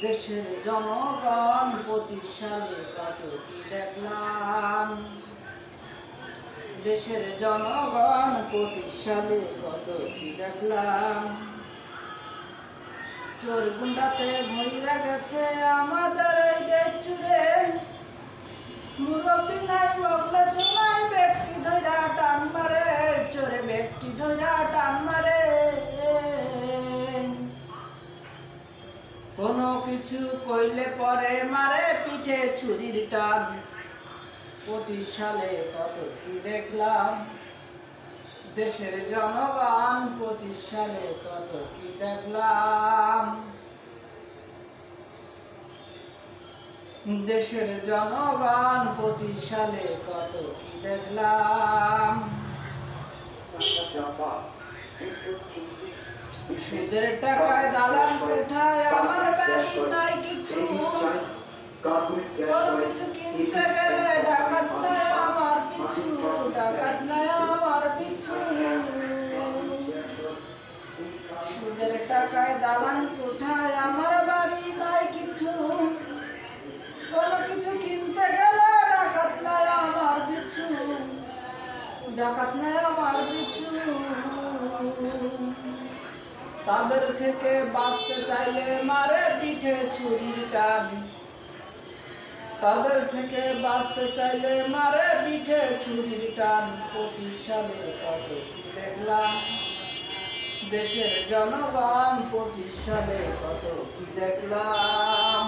দেশের জনগণ 25 সালে কত কি দেখলাম। দেশের জনগণ 25 সালে কত কি দেখলাম। চোর গুন্ডাতে ভইরা গেছে আমাদের এই দেশ জুড়ে। মুরব্বি নাই বগলেছ নাই ব্যক্তি ধইরা টান মারে, চোরে ব্যক্তি ধইরা টান মারে। কোনো কিছু কইলে পরে মারে পিঠে ছুরির টান। 25 সালে কত কি দেখলাম। দেশের জনগণ 25 সালে কত কি দেখলাম। দেশের জনগণ 25 সালে কত কি দেখলাম। সুদের টাকায় দালান কোঠায় আমার বাড়ি নাই কিছু। কোনো কিছু কিনতে গেলে ডাকাত নাই আমার পিছু, ডাকাত নাই আমার পিছু। সুদের টাকায় দালান কোঠায় আমার বাড়ি নাই কিছু। কোনো কিছু কিনতে গেলে ডাকাত নাই আমার পিছু, ডাকাত নাই আমার পিছু। তাদের থেকে বাঁচতে চাইলে মারে পিঠে ছুরির টান। তাদের থেকে বাঁচতে চাইলে মারে পিঠে ছুরির টান। 25 সালে কত কি দেখলাম। দেশের জনগণ 25 সালে কত কি দেখলাম।